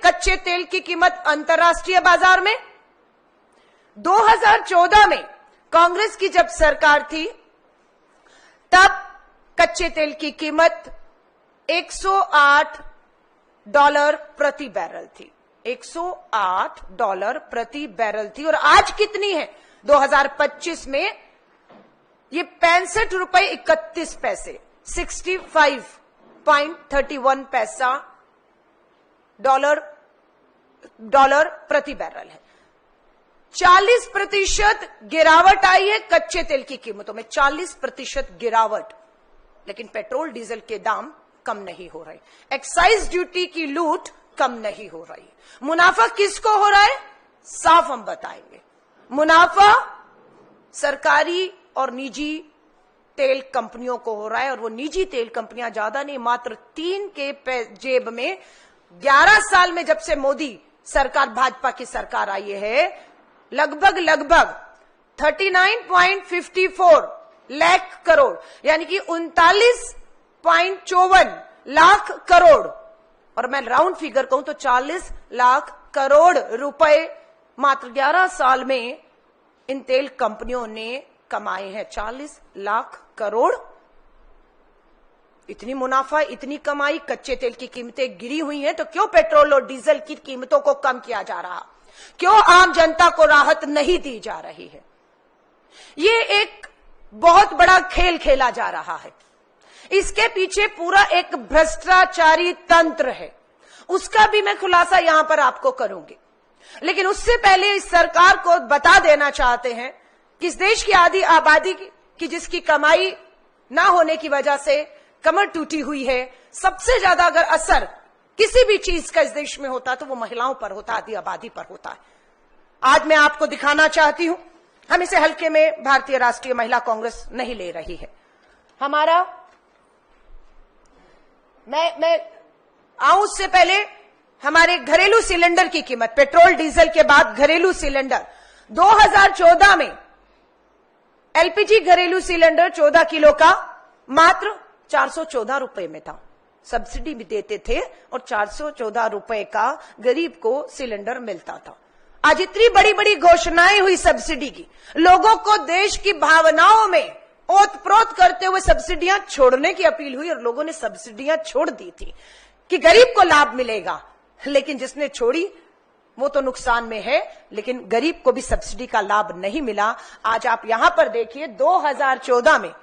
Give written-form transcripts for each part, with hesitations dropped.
कच्चे तेल की कीमत अंतर्राष्ट्रीय बाजार में? 2014 में कांग्रेस की जब सरकार थी तब कच्चे तेल की कीमत $108 प्रति बैरल थी। $108 प्रति बैरल थी। और आज कितनी है 2025 में? ये ₹65.31, 65.31 पैसा डॉलर प्रति बैरल है। 40% गिरावट आई है कच्चे तेल की कीमतों में, 40% गिरावट। लेकिन पेट्रोल डीजल के दाम कम नहीं हो रहे, एक्साइज ड्यूटी की लूट कम नहीं हो रही। मुनाफा किसको हो रहा है? साफ हम बताएंगे। मुनाफा सरकारी और निजी तेल कंपनियों को हो रहा है, और वो निजी तेल कंपनियां ज्यादा नहीं, मात्र 3 के जेब में 11 साल में जब से मोदी सरकार, भाजपा की सरकार आई है, लगभग 39.54 लाख करोड़, यानी कि 39.54 लाख करोड़, और मैं राउंड फिगर कहूं तो 40 लाख करोड़ रुपए मात्र 11 साल में इन तेल कंपनियों ने कमाए हैं। 40 लाख करोड़, इतनी मुनाफा, इतनी कमाई, कच्चे तेल की कीमतें गिरी हुई हैं, तो क्यों पेट्रोल और डीजल की कीमतों को कम किया जा रहा? क्यों आम जनता को राहत नहीं दी जा रही है? ये एक बहुत बड़ा खेल खेला जा रहा है। इसके पीछे पूरा एक भ्रष्टाचारी तंत्र है, उसका भी मैं खुलासा यहां पर आपको करूंगी। लेकिन उससे पहले इस सरकार को बता देना चाहते हैं कि इस देश की आधी आबादी की जिसकी कमाई ना होने की वजह से कमर टूटी हुई है, सबसे ज्यादा अगर असर किसी भी चीज का इस देश में होता तो वो महिलाओं पर होता, आधी आबादी पर होता है। आज मैं आपको दिखाना चाहती हूं, हम इसे हल्के में भारतीय राष्ट्रीय महिला कांग्रेस नहीं ले रही है। हमारा मैं आऊं उससे पहले हमारे घरेलू सिलेंडर की कीमत, पेट्रोल डीजल के बाद घरेलू सिलेंडर 2014 में एलपीजी घरेलू सिलेंडर 14 किलो का मात्र 414 रुपए में था। सब्सिडी भी देते थे और 414 रुपए का गरीब को सिलेंडर मिलता था। आज इतनी बड़ी बड़ी घोषणाएं हुई सब्सिडी की, लोगों को देश की भावनाओं में ओतप्रोत करते हुए सब्सिडियां छोड़ने की अपील हुई, और लोगों ने सब्सिडियां छोड़ दी थी कि गरीब को लाभ मिलेगा। लेकिन जिसने छोड़ी वो तो नुकसान में है, लेकिन गरीब को भी सब्सिडी का लाभ नहीं मिला। आज आप यहां पर देखिए, 2014 में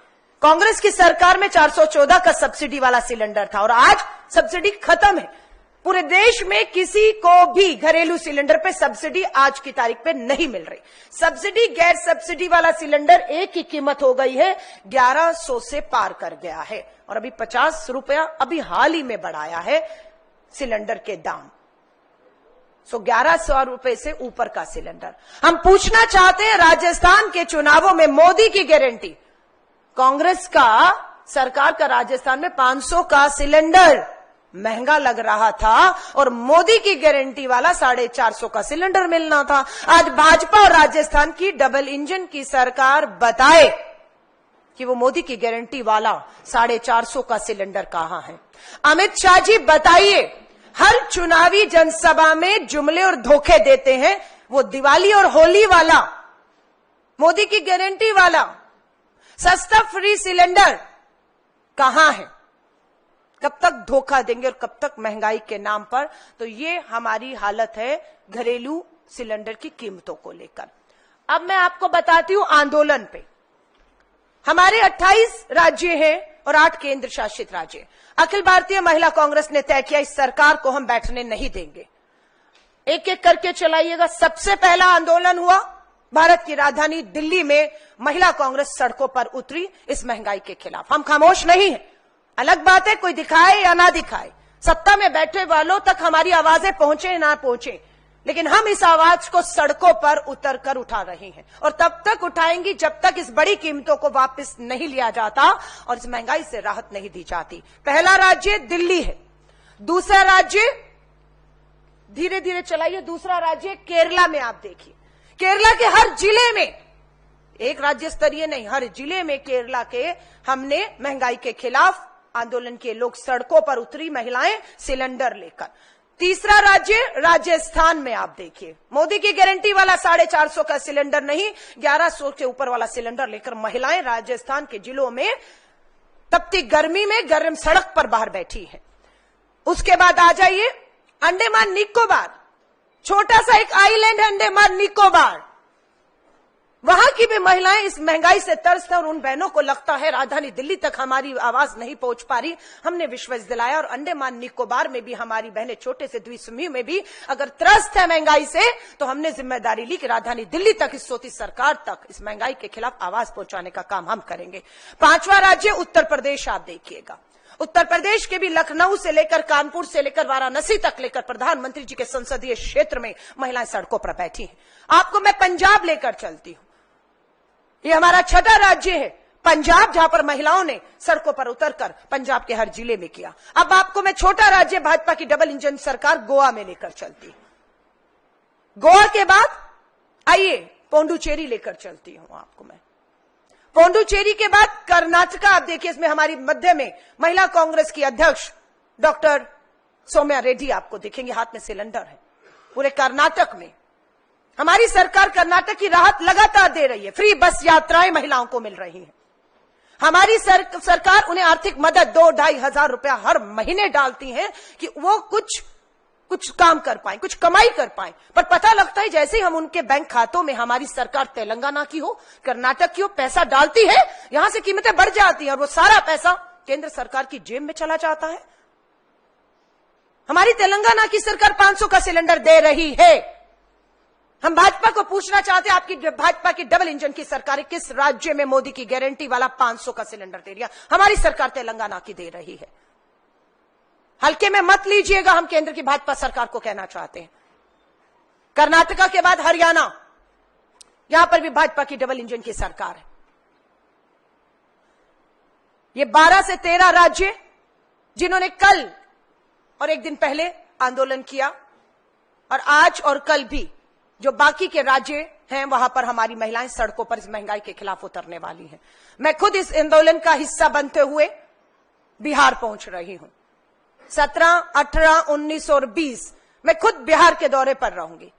कांग्रेस की सरकार में 414 का सब्सिडी वाला सिलेंडर था, और आज सब्सिडी खत्म है। पूरे देश में किसी को भी घरेलू सिलेंडर पे सब्सिडी आज की तारीख पे नहीं मिल रही। सब्सिडी, गैर सब्सिडी वाला सिलेंडर एक की कीमत हो गई है 1100 से पार कर गया है, और अभी 50 रुपया अभी हाल ही में बढ़ाया है सिलेंडर के दाम। 1100 रुपए से ऊपर का सिलेंडर। हम पूछना चाहते हैं, राजस्थान के चुनावों में मोदी की गारंटी, कांग्रेस का सरकार का राजस्थान में 500 का सिलेंडर महंगा लग रहा था, और मोदी की गारंटी वाला 450 का सिलेंडर मिलना था। आज भाजपा और राजस्थान की डबल इंजन की सरकार बताए कि वो मोदी की गारंटी वाला 450 का सिलेंडर कहां है। अमित शाह जी बताइए, हर चुनावी जनसभा में जुमले और धोखे देते हैं, वो दिवाली और होली वाला, मोदी की गारंटी वाला सस्ता फ्री सिलेंडर कहां है? कब तक धोखा देंगे और कब तक महंगाई के नाम पर? तो ये हमारी हालत है घरेलू सिलेंडर की कीमतों को लेकर। अब मैं आपको बताती हूं आंदोलन पे। हमारे 28 राज्य हैं और 8 केंद्र शासित राज्य। अखिल भारतीय महिला कांग्रेस ने तय किया, इस सरकार को हम बैठने नहीं देंगे, एक एक करके चलाइएगा। सबसे पहला आंदोलन हुआ भारत की राजधानी दिल्ली में, महिला कांग्रेस सड़कों पर उतरी इस महंगाई के खिलाफ। हम खामोश नहीं हैं, अलग बात है कोई दिखाए या ना दिखाए, सत्ता में बैठे वालों तक हमारी आवाजें पहुंचे ना पहुंचे, लेकिन हम इस आवाज को सड़कों पर उतरकर उठा रहे हैं, और तब तक उठाएंगी जब तक इस बड़ी कीमतों को वापस नहीं लिया जाता और इस महंगाई से राहत नहीं दी जाती। पहला राज्य दिल्ली है, दूसरा राज्य, धीरे धीरे चलाइए, दूसरा राज्य केरला में। आप देखिए केरला के हर जिले में, एक राज्य स्तरीय नहीं, हर जिले में केरला के हमने महंगाई के खिलाफ आंदोलन किए, लोग सड़कों पर उतरी, महिलाएं सिलेंडर लेकर। तीसरा राज्य राजस्थान में आप देखिए, मोदी की गारंटी वाला 450 का सिलेंडर नहीं, 1100 के ऊपर वाला सिलेंडर लेकर महिलाएं राजस्थान के जिलों में तपती गर्मी में गर्म सड़क पर बाहर बैठी हैं। उसके बाद आ जाइए अंडमान निकोबार, छोटा सा एक आइलैंड है अंडमान निकोबार, वहां की भी महिलाएं इस महंगाई से तरसते हैं और उन बहनों को लगता है राजधानी दिल्ली तक हमारी आवाज नहीं पहुंच पा रही। हमने विश्वास दिलाया और अंडमान निकोबार में भी हमारी बहनें छोटे से द्वीपसमूह में भी अगर त्रस्त है महंगाई से, तो हमने जिम्मेदारी ली कि राजधानी दिल्ली तक, इस सोती सरकार तक इस महंगाई के खिलाफ आवाज पहुंचाने का काम हम करेंगे। पांचवा राज्य उत्तर प्रदेश आप देखिएगा, उत्तर प्रदेश के भी लखनऊ से लेकर कानपुर से लेकर वाराणसी तक लेकर प्रधानमंत्री जी के संसदीय क्षेत्र में महिलाएं सड़कों पर बैठी हैं। आपको मैं पंजाब लेकर चलती हूं, ये हमारा छठा राज्य है पंजाब, जहां पर महिलाओं ने सड़कों पर उतरकर पंजाब के हर जिले में किया। अब आपको मैं छोटा राज्य भाजपा की डबल इंजन सरकार गोवा में लेकर चलती हूं। गोवा के बाद आइए पोंडुचेरी लेकर चलती हूं आपको मैं। पोंडुचेरी के बाद कर्नाटका आप देखिए, इसमें हमारी मध्य में महिला कांग्रेस की अध्यक्ष डॉक्टर सौम्या रेड्डी आपको देखेंगे, हाथ में सिलेंडर है। पूरे कर्नाटक में हमारी सरकार कर्नाटक की राहत लगातार दे रही है, फ्री बस यात्राएं महिलाओं को मिल रही हैं। हमारी सरकार उन्हें आर्थिक मदद 2-2.5 हजार रुपया हर महीने डालती है कि वो कुछ काम कर पाए, कुछ कमाई कर पाए। पर पता लगता है जैसे ही हम उनके बैंक खातों में, हमारी सरकार तेलंगाना की हो, कर्नाटक की हो, पैसा डालती है, यहां से कीमतें बढ़ जाती हैं और वो सारा पैसा केंद्र सरकार की जेब में चला जाता है। हमारी तेलंगाना की सरकार 500 का सिलेंडर दे रही है। हम भाजपा को पूछना चाहते हैं, आपकी भाजपा की डबल इंजन की सरकार किस राज्य में मोदी की गारंटी वाला 500 का सिलेंडर दे रही है? हमारी सरकार तेलंगाना की दे रही है। हल्के में मत लीजिएगा, हम केंद्र की भाजपा सरकार को कहना चाहते हैं। कर्नाटका के बाद हरियाणा, यहां पर भी भाजपा की डबल इंजन की सरकार है। ये 12 से 13 राज्य जिन्होंने कल और एक दिन पहले आंदोलन किया, और आज और कल भी जो बाकी के राज्य हैं वहां पर हमारी महिलाएं सड़कों पर इस महंगाई के खिलाफ उतरने वाली हैं। मैं खुद इस आंदोलन का हिस्सा बनते हुए बिहार पहुंच रही हूं। 17, 18, 19 और 20 मैं खुद बिहार के दौरे पर रहूंगी।